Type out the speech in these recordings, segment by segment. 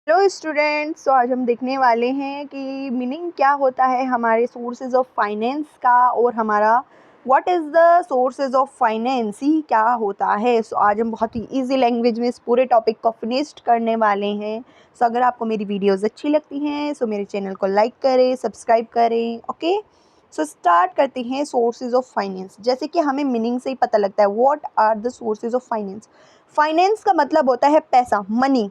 Hello students. तो आज हम देखने वाले हैं कि मीनिंग क्या होता है हमारे सोर्सेज ऑफ फाइनेंस का और हमारा what is the sources of finance ही क्या होता है। सो आज हम बहुत ही इजी लैंग्वेज में इस पूरे टॉपिक को फिनिश्ड करने वाले हैं। सो अगर आपको मेरी वीडियोस अच्छी लगती हैं सो मेरे चैनल को लाइक करें, सब्सक्राइब करें। ओके, सो स्टार्ट करते हैं। सोर्सेज ऑफ फाइनेंस, जैसे कि हमें मीनिंग से ही पता लगता है what are the sources of finance. Finance का मतलब होता है पैसा, money.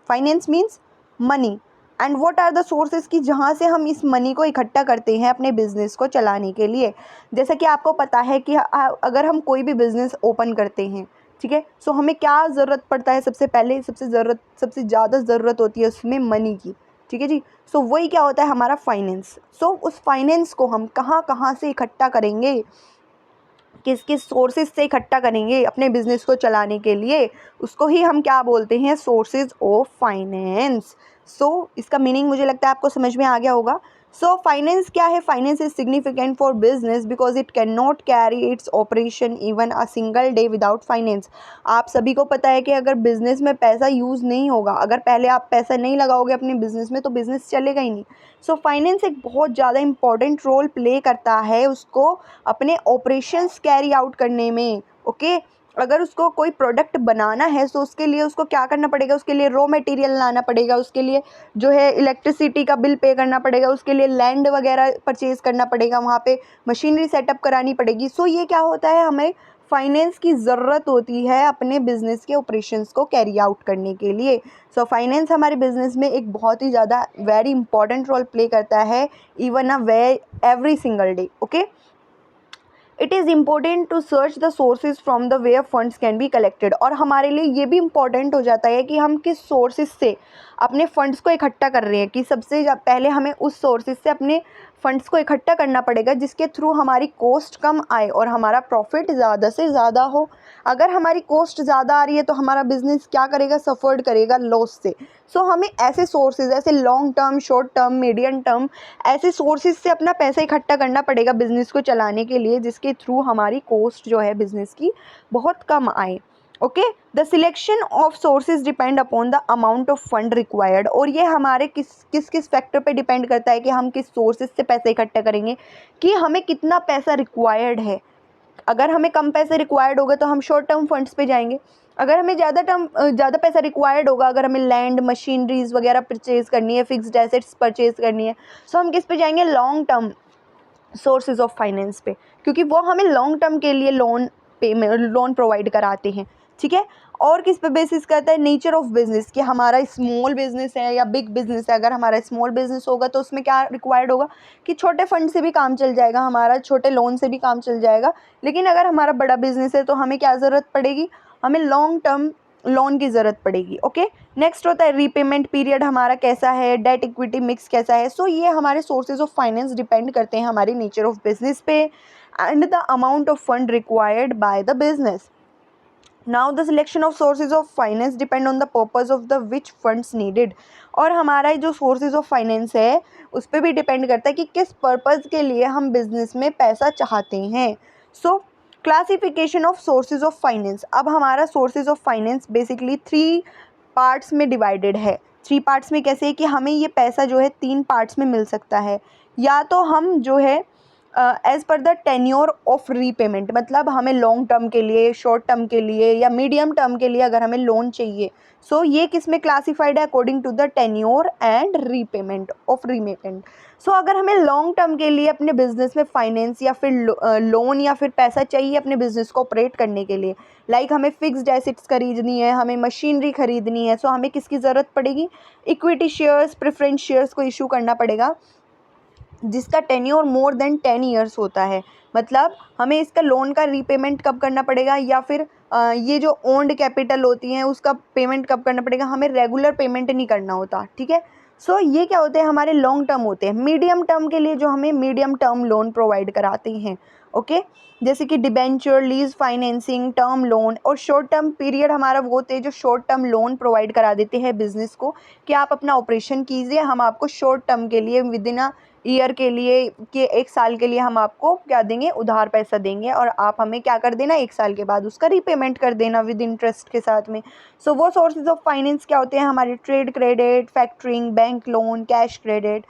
Finance means money. And what are the sources की जहाँ से हम इस मनी को इकट्ठा करते हैं अपने बिजनेस को चलाने के लिए। जैसा कि आपको पता है कि अगर हम कोई भी बिजनेस ओपन करते हैं, ठीक है, सो हमें क्या ज़रूरत पड़ता है। सबसे पहले सबसे ज़्यादा ज़रूरत होती है उसमें मनी की। ठीक है जी। सो वही क्या होता है हमारा फाइनेंस। सो उस फाइनेंस को हम कहाँ कहाँ से इकट्ठा करेंगे, किस किस सोर्सेज से इकट्ठा करेंगे अपने बिजनेस को चलाने के लिए, उसको ही हम क्या बोलते हैं, सोर्सेज ऑफ फाइनेंस। सो इसका मीनिंग मुझे लगता है आपको समझ में आ गया होगा। सो फाइनेंस क्या है? Finance is significant for business because it can not carry its operation even a single day without finance. आप सभी को पता है कि अगर बिजनेस में पैसा यूज़ नहीं होगा, अगर पहले आप पैसा नहीं लगाओगे अपने बिजनेस में तो बिजनेस चलेगा ही नहीं। सो फाइनेंस एक बहुत ज़्यादा इंपॉर्टेंट रोल प्ले करता है उसको अपने ऑपरेशंस कैरी आउट करने में। ओके, अगर उसको कोई प्रोडक्ट बनाना है तो उसके लिए उसको क्या करना पड़ेगा, उसके लिए रॉ मटेरियल लाना पड़ेगा, उसके लिए जो है इलेक्ट्रिसिटी का बिल पे करना पड़ेगा, उसके लिए लैंड वगैरह परचेज़ करना पड़ेगा, वहाँ पे मशीनरी सेटअप करानी पड़ेगी। सो ये क्या होता है, हमें फाइनेंस की ज़रूरत होती है अपने बिजनेस के ऑपरेशंस को कैरी आउट करने के लिए। सो फाइनेंस हमारे बिजनेस में एक बहुत ही ज़्यादा वेरी इंपॉर्टेंट रोल प्ले करता है, even a way every single day. Okay, it is important to search the sources from the where funds can be collected. और हमारे लिए ये भी इम्पॉर्टेंट हो जाता है कि हम किस सोर्सेज से अपने फ़ंड्स को इकट्ठा कर रहे हैं, कि सबसे पहले हमें उस सोर्सेज से अपने फ़ंड्स को इकट्ठा करना पड़ेगा जिसके थ्रू हमारी कॉस्ट कम आए और हमारा प्रॉफिट ज़्यादा से ज़्यादा हो। अगर हमारी कॉस्ट ज़्यादा आ रही है तो हमारा बिजनेस क्या करेगा, सफ़र्ड करेगा लॉस से। सो हमें ऐसे सोर्सेज, ऐसे long term, short term, medium term, ऐसे सोर्सेज से अपना पैसा इकट्ठा करना पड़ेगा बिजनेस को चलाने के लिए जिसके थ्रू हमारी कॉस्ट जो है बिजनेस की बहुत कम आए। Okay, the selection of sources depend upon the amount of fund required. और ये हमारे किस किस फैक्टर पे डिपेंड करता है कि हम किस सोर्सेज से पैसा इकट्ठा करेंगे, कि हमें कितना पैसा रिक्वायर्ड है। अगर हमें कम पैसे रिक्वायर्ड होगा तो हम शॉर्ट टर्म फंड्स पे जाएंगे। अगर हमें ज़्यादा पैसा रिक्वायर्ड होगा, अगर हमें लैंड मशीनरीज वगैरह परचेज़ करनी है, फिक्स्ड एसेट्स परचेज़ करनी है, सो हम किस पे जाएंगे, long term sources of finance पे, क्योंकि वो हमें लॉन्ग टर्म के लिए लोन प्रोवाइड कराते हैं। ठीक है, और किस पे बेसिस करता है, नेचर ऑफ बिजनेस, कि हमारा स्मॉल बिजनेस है या बिग बिजनेस है। अगर हमारा स्मॉल बिजनेस होगा तो उसमें क्या रिक्वायर्ड होगा कि छोटे फंड से भी काम चल जाएगा, हमारा छोटे लोन से भी काम चल जाएगा। लेकिन अगर हमारा बड़ा बिजनेस है तो हमें क्या ज़रूरत पड़ेगी, हमें लॉन्ग टर्म लोन की ज़रूरत पड़ेगी। ओके, नेक्स्ट होता है रीपेमेंट पीरियड हमारा कैसा है, डेट इक्विटी मिक्स कैसा है। सो ये हमारे सोर्सेज ऑफ फाइनेंस डिपेंड करते हैं हमारी नेचर ऑफ बिजनेस पे and the amount of fund required by the business. Now the selection of sources of finance depend on the purpose of the which funds needed. और हमारा जो sources of finance है उस पर भी depend करता है कि किस पर्पज़ के लिए हम बिजनेस में पैसा चाहते हैं। सो classification of sources of finance. अब हमारा sources of finance basically 3 parts में डिवाइडेड है। 3 पार्ट्स में कैसे है कि हमें ये पैसा जो है 3 पार्ट्स में मिल सकता है। या तो हम जो है as per the tenure of repayment, मतलब हमें लॉन्ग टर्म के लिए, शॉर्ट टर्म के लिए या मीडियम टर्म के लिए अगर हमें लोन चाहिए, सो ये किस में क्लासिफाइड है, according to the tenure and repayment of repayment. So अगर हमें लॉन्ग टर्म के लिए अपने बिजनेस में फाइनेंस या फिर लोन या फिर पैसा चाहिए अपने बिजनेस को ऑपरेट करने के लिए, लाइक हमें फिक्स्ड एसेट्स खरीदनी है, हमें मशीनरी खरीदनी है, सो हमें किसकी ज़रूरत पड़ेगी, इक्विटी शेयर्स, प्रेफरेंस शेयर्स को इशू करना पड़ेगा जिसका टेन्योर मोर देन 10 ईयर्स होता है। मतलब हमें इसका लोन का रीपेमेंट कब करना पड़ेगा, या फिर ये जो ओन्ड कैपिटल होती हैं उसका पेमेंट कब करना पड़ेगा, हमें रेगुलर पेमेंट नहीं करना होता। ठीक है, सो ये क्या होते हैं, हमारे लॉन्ग टर्म होते हैं। मीडियम टर्म के लिए जो हमें मीडियम टर्म लोन प्रोवाइड कराते हैं, ओके। जैसे कि debenture, lease financing, term loan, और शॉर्ट टर्म पीरियड हमारा वो होते हैं जो शॉर्ट टर्म लोन प्रोवाइड करा देते हैं बिजनेस को कि आप अपना ऑपरेशन कीजिए, हम आपको शॉर्ट टर्म के लिए विद इन अ ईयर के लिए, कि 1 साल के लिए हम आपको क्या देंगे, उधार पैसा देंगे, और आप हमें क्या कर देना, 1 साल के बाद उसका रीपेमेंट कर देना विद इंटरेस्ट के साथ में। सो वो सोर्सेज ऑफ फाइनेंस क्या होते हैं हमारे, trade credit, factoring, bank loan, cash credit.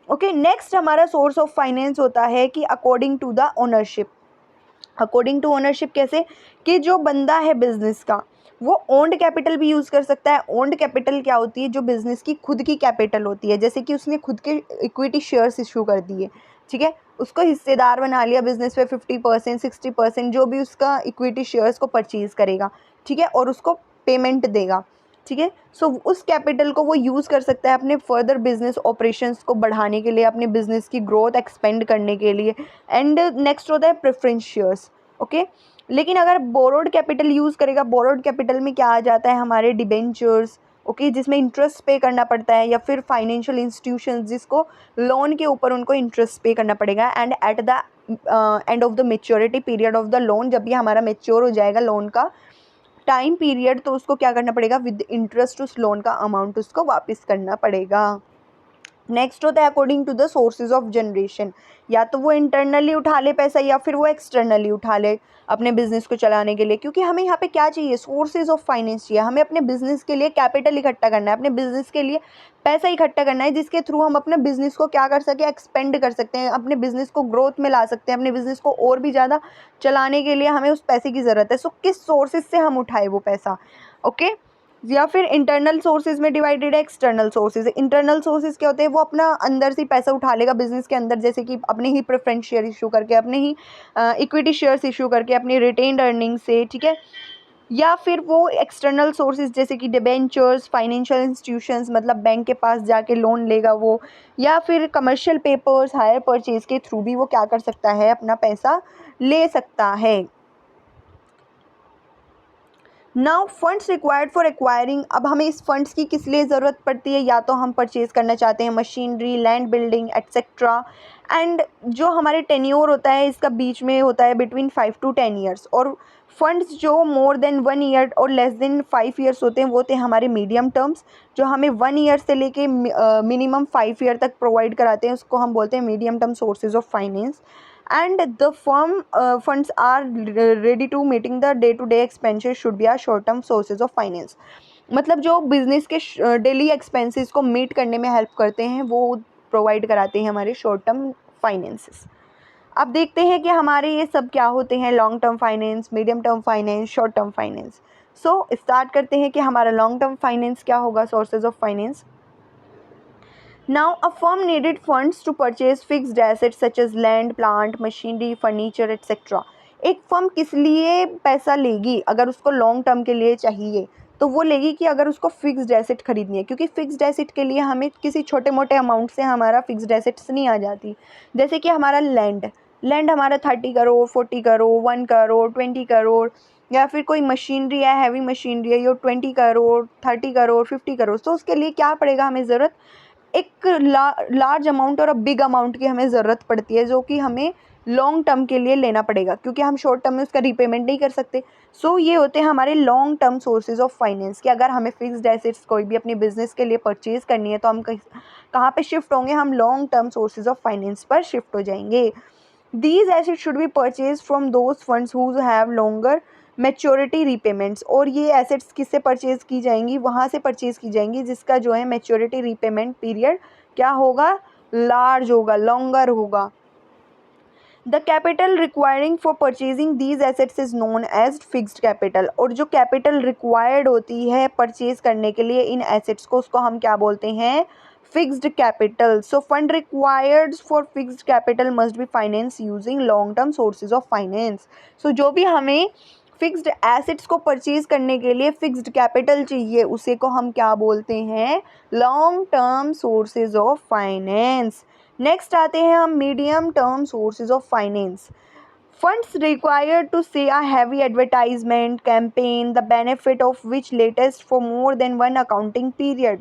Okay, next हमारा सोर्स ऑफ फाइनेंस होता है कि according to the ownership. According to ownership कैसे, कि जो बंदा है बिजनेस का वो ओन्ड कैपिटल भी यूज़ कर सकता है। ओन्ड कैपिटल क्या होती है, जो बिजनेस की खुद की कैपिटल होती है, जैसे कि उसने खुद के इक्विटी शेयर्स इशू कर दिए, ठीक है, उसको हिस्सेदार बना लिया बिजनेस पे 50%, 60%, जो भी उसका इक्विटी शेयर्स को परचेज़ करेगा, ठीक है, और उसको पेमेंट देगा, ठीक है। सो उस कैपिटल को वो यूज़ कर सकता है अपने फर्दर बिजनेस ऑपरेशंस को बढ़ाने के लिए, अपने बिजनेस की ग्रोथ एक्सपेंड करने के लिए। एंड नेक्स्ट होता है प्रेफरेंस शेयर्स। ओके, लेकिन अगर बोरोड कैपिटल यूज़ करेगा, बोरोड कैपिटल में क्या आ जाता है हमारे डिबेंचर्स, ओके, जिसमें इंटरेस्ट पे करना पड़ता है, या फिर फाइनेंशियल इंस्टीट्यूशंस जिसको लोन के ऊपर उनको इंटरेस्ट पे करना पड़ेगा। And at the end of the maturity period of the loan, जब भी हमारा मेच्योर हो जाएगा लोन का टाइम पीरियड, तो उसको क्या करना पड़ेगा, विद इंटरेस्ट उस लोन का अमाउंट उसको वापस करना पड़ेगा। नेक्स्ट होता है according to the sources of generation, या तो वो इंटरनली उठा ले पैसा या फिर वो एक्सटर्नली उठा ले अपने बिजनेस को चलाने के लिए। क्योंकि हमें यहाँ पे क्या चाहिए, सोर्सेज ऑफ फाइनेंस चाहिए, हमें अपने बिजनेस के लिए कैपिटल इकट्ठा करना है, अपने बिजनेस के लिए पैसा इकट्ठा करना है, जिसके थ्रू हम अपने बिजनेस को क्या कर सके, एक्सपेंड कर सकते हैं, अपने बिजनेस को ग्रोथ में ला सकते हैं, अपने बिजनेस को और भी ज़्यादा चलाने के लिए हमें उस पैसे की ज़रूरत है। सो किस सोर्सेज से हम उठाए वो पैसा, ओके। या फिर इंटरनल सोर्सेज में डिवाइडेड है, एक्सटर्नल सोर्सेज। इंटरनल सोर्सेज क्या होते हैं, वो अपना अंदर से पैसा उठा लेगा बिजनेस के अंदर, जैसे कि अपने ही प्रेफरेंस शेयर इशू करके, अपने ही इक्विटी शेयर्स इशू करके, अपनी रिटेन्ड अर्निंग से, ठीक है। या फिर वो एक्सटर्नल सोर्सेज जैसे कि डिबेंचर्स, फाइनेंशियल इंस्टीट्यूशंस, मतलब बैंक के पास जाके लोन लेगा वो, या फिर कमर्शियल पेपर्स, हायर परचेज के थ्रू भी वो क्या कर सकता है, अपना पैसा ले सकता है। Now funds required for acquiring, अब हमें इस फंड्स की किस लिए ज़रूरत पड़ती है, या तो हम परचेज़ करना चाहते हैं machinery, land building etcetera. And जो हमारे टेन्योर होता है इसका बीच में होता है बिटवीन 5 to 10 ईयर्स, और फंड्स जो मोर देन 1 ईयर और लेस देन 5 ईयर्स होते हैं वो होते हैं हमारे मीडियम टर्म्स, जो हमें 1 ईयर से लेके मिनिमम 5 ईयर तक प्रोवाइड कराते हैं, उसको हम बोलते हैं medium term sources of finance. and the firm funds are ready to meeting the day to day expenses should be a short term sources of finance। मतलब जो बिजनेस के डेली एक्सपेंसेस को मीट करने में हेल्प करते हैं वो provide कराते हैं हमारे शॉर्ट टर्म फाइनेंसेस। अब देखते हैं कि हमारे ये सब क्या होते हैं, long term finance, medium term finance, short term finance. So start करते हैं कि हमारा लॉन्ग टर्म फाइनेंस क्या होगा, sources of finance. Now, a firm needed funds to purchase fixed assets such as land, plant, machinery, furniture, etc. एक firm किस लिए पैसा लेगी, अगर उसको लॉन्ग टर्म के लिए चाहिए तो वो लेगी कि अगर उसको फिक्स्ड एसेट खरीदनी है, क्योंकि फिक्स्ड एसेट के लिए हमें किसी छोटे मोटे अमाउंट से हमारा फिक्स्ड एसेट्स नहीं आ जाती। जैसे कि हमारा लैंड हमारा 30 करोड़, 40 करोड़, 1 करोड़, 20 करोड़, या फिर कोई मशीनरी है, हैवी मशीनरी है, ये 20 करोड़, 30 करोड़, 50 करोड़, तो उसके लिए क्या पड़ेगा हमें ज़रूरत, एक लार्ज अमाउंट और बिग अमाउंट की हमें ज़रूरत पड़ती है, जो कि हमें लॉन्ग टर्म के लिए लेना पड़ेगा, क्योंकि हम शॉर्ट टर्म में उसका रीपेमेंट नहीं कर सकते। सो ये होते हैं हमारे long term sources of finance, कि अगर हमें फिक्स्ड एसेट्स कोई भी अपनी बिजनेस के लिए परचेज़ करनी है तो हम कहाँ पे शिफ्ट होंगे, हम long term sources of finance पर शिफ्ट हो जाएंगे। These assets should be purchase from those funds who have longer maturity repayments, और ये एसेट्स किससे परचेज़ की जाएंगी, वहाँ से परचेज़ की जाएंगी जिसका जो है मैच्योरिटी रीपेमेंट पीरियड क्या होगा, लार्ज होगा, लॉन्गर होगा। The capital requiring for purchasing these assets is known as fixed capital, और जो कैपिटल रिक्वायर्ड होती है परचेज करने के लिए इन एसेट्स को, उसको हम क्या बोलते हैं, fixed capital. So fund required for fixed capital must be finance using long term sources of finance. So जो भी हमें फिक्स्ड एसेट्स को परचेज करने के लिए फिक्स्ड कैपिटल चाहिए उसे को हम क्या बोलते हैं, long term sources of finance. Next आते हैं हम medium term sources of finance. Funds required to say a heavy advertisement campaign the benefit of which latest for more than 1 accounting period.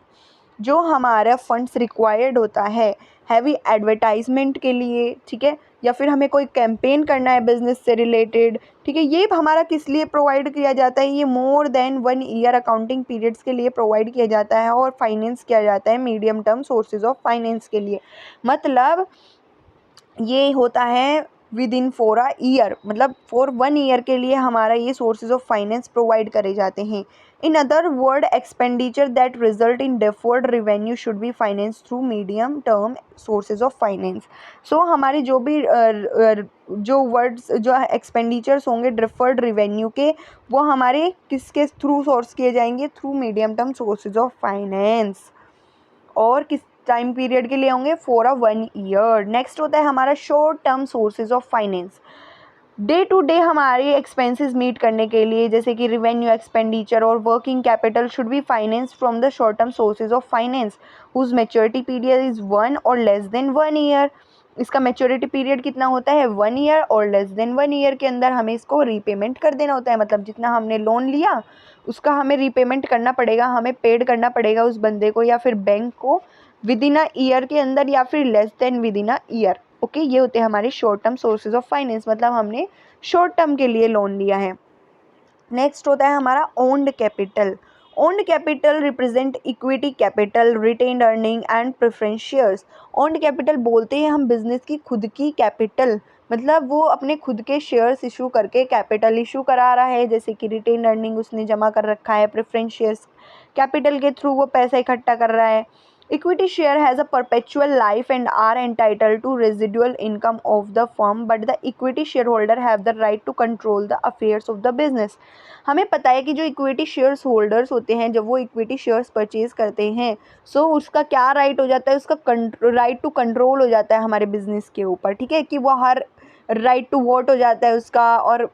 जो हमारा फंड्स रिक्वायर्ड होता है heavy advertisement के लिए, ठीक है, या फिर हमें कोई कैंपेन करना है बिजनेस से रिलेटेड, ठीक है, ये हमारा किस लिए प्रोवाइड किया जाता है, ये मोर देन 1 ईयर अकाउंटिंग पीरियड्स के लिए प्रोवाइड किया जाता है और फाइनेंस किया जाता है medium term sources of finance के लिए। मतलब ये होता है with in for a year, मतलब फॉर 1 ईयर के लिए हमारा ये सोर्सेज ऑफ फाइनेंस प्रोवाइड करे जाते हैं। In other word, expenditure that result in deferred revenue should be finance through medium term sources of finance. So हमारे जो भी जो वर्ड्स जो एक्सपेंडिचर्स होंगे डिफर्ड रिवेन्यू के, वो हमारे किसके थ्रू सोर्स किए जाएंगे, through medium term sources of finance, और किस टाइम पीरियड के लिए होंगे, फॉर अ 1 ईयर। नेक्स्ट होता है हमारा short term sources of finance. Day to day हमारे एक्सपेंसेस मीट करने के लिए, जैसे कि रिवेन्यू, एक्सपेंडिचर और working capital should be finance from the short term sources of finance whose maturity period is 1 और लेस देन 1 ईयर। इसका maturity period कितना होता है, 1 ईयर, और लेस देन 1 ईयर के अंदर हमें इसको रीपेमेंट कर देना होता है। मतलब जितना हमने लोन लिया उसका हमें रीपेमेंट करना पड़ेगा, हमें पेड करना पड़ेगा उस बंदे को या फिर बैंक को विद इन अ ईयर के अंदर, या फिर less than with in a year. Okay, ये होते हैं हमारे short term sources of finance, मतलब हमने शॉर्ट टर्म के लिए लोन लिया है। नेक्स्ट होता है हमारा owned capital. Owned capital represent equity capital, retained earning and preference shares. Owned capital बोलते हैं हम बिजनेस की खुद की कैपिटल, मतलब वो अपने खुद के शेयर्स इशू करके कैपिटल इशू करा रहा है, जैसे कि रिटेन अर्निंग उसने जमा कर रखा है, प्रेफरेंस शेयर्स कैपिटल के थ्रू वो पैसा इकट्ठा कर रहा है। Equity share has a perpetual life and are entitled to residual income of the firm, but the equity shareholder have the right to control the affairs of the business. हमें पता है कि जो इक्विटी शेयर्स होल्डर्स होते हैं, जब वो equity shares purchase करते हैं, सो उसका क्या राइट हो जाता है, उसका राइट टू कंट्रोल हो जाता है हमारे बिजनेस के ऊपर, ठीक है, कि वो हर राइट टू वोट हो जाता है उसका, और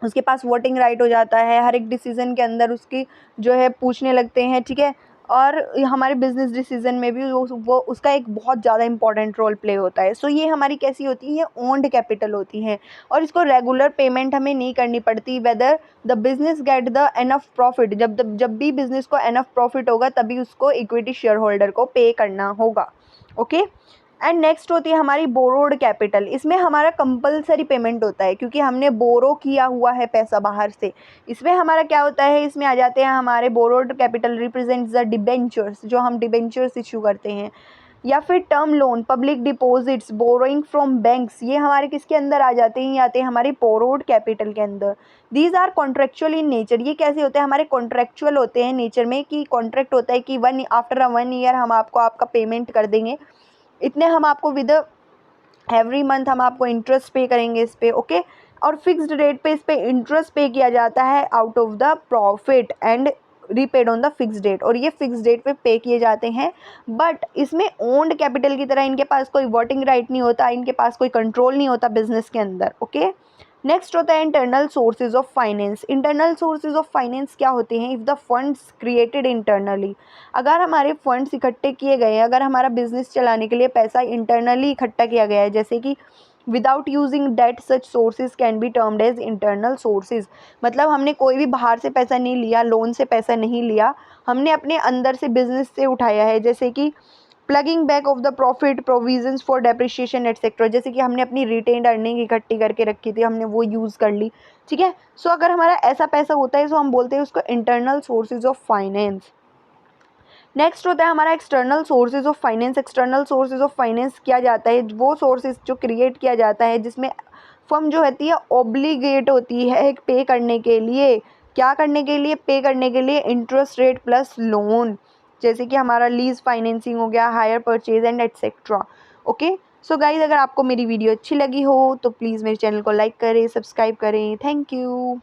उसके पास वोटिंग राइट हो जाता है, हर एक डिसीजन के अंदर उसकी जो है पूछने लगते हैं, ठीक है, और हमारे बिजनेस डिसीजन में भी वो उसका एक बहुत ज़्यादा इंपॉर्टेंट रोल प्ले होता है। सो ये हमारी कैसी होती है, ये ओन्ड कैपिटल होती हैं, और इसको रेगुलर पेमेंट हमें नहीं करनी पड़ती, whether the business get the enough profit, जब भी बिजनेस को एनफ प्रॉफिट होगा तभी उसको इक्विटी शेयर होल्डर को पे करना होगा। ओके, एंड नेक्स्ट होती है हमारी बोरोड कैपिटल। इसमें हमारा कंपलसरी पेमेंट होता है क्योंकि हमने बोरो किया हुआ है पैसा बाहर से। इसमें हमारा क्या होता है, इसमें आ जाते हैं हमारे borrowed capital represents the debentures, जो हम डिबेंचर्स इशू करते हैं, या फिर term loan, public deposits, borrowing from banks, ये हमारे किसके अंदर आ जाते हैं, ये आते हैं हमारे बोरोड कैपिटल के अंदर। These are contractual in nature, ये कैसे होते हैं, हमारे कॉन्ट्रेक्चुअल होते हैं नेचर में, कि कॉन्ट्रैक्ट होता है कि आफ्टर 1 ईयर हम आपको आपका पेमेंट कर देंगे, इतने हम आपको विद एवरी मंथ हम आपको इंटरेस्ट पे करेंगे इस पे। ओके, और फिक्स्ड रेट पे इस पे इंटरेस्ट पे किया जाता है out of the profit and repaid on the fix date, और ये फिक्स डेट पे किए जाते हैं। बट इसमें ओन्ड कैपिटल की तरह इनके पास कोई वोटिंग राइट नहीं होता, इनके पास कोई कंट्रोल नहीं होता बिजनेस के अंदर। ओके, नेक्स्ट होता है internal sources of finance. Internal sources of finance क्या होते हैं, if the funds created internally, अगर हमारे फंड्स इकट्ठे किए गए हैं, अगर हमारा बिजनेस चलाने के लिए पैसा इंटरनली इकट्ठा किया गया है, जैसे कि without using debt such sources can be termed as internal sources, मतलब हमने कोई भी बाहर से पैसा नहीं लिया, लोन से पैसा नहीं लिया, हमने अपने अंदर से बिजनेस से उठाया है, जैसे कि plugging back of the profit, provisions for depreciation etcetera, जैसे कि हमने अपनी रिटेन्ड अर्निंग इकट्ठी करके रखी थी, हमने वो यूज़ कर ली, ठीक है। सो अगर हमारा ऐसा पैसा होता है, सो हम बोलते हैं उसको internal sources of finance. Next होता है हमारा external sources of finance. External sources of finance किया जाता है वो सोर्सेज जो क्रिएट किया जाता है जिसमें फर्म जो होती है ऑब्लिगेट होती है पे करने के लिए, क्या करने के लिए, पे करने के लिए इंटरेस्ट रेट प्लस लोन, जैसे कि हमारा लीज फाइनेंसिंग हो गया, hire purchase and etcetera. Okay, so guys, अगर आपको मेरी वीडियो अच्छी लगी हो तो प्लीज़ मेरे चैनल को लाइक करें, सब्सक्राइब करें। Thank you.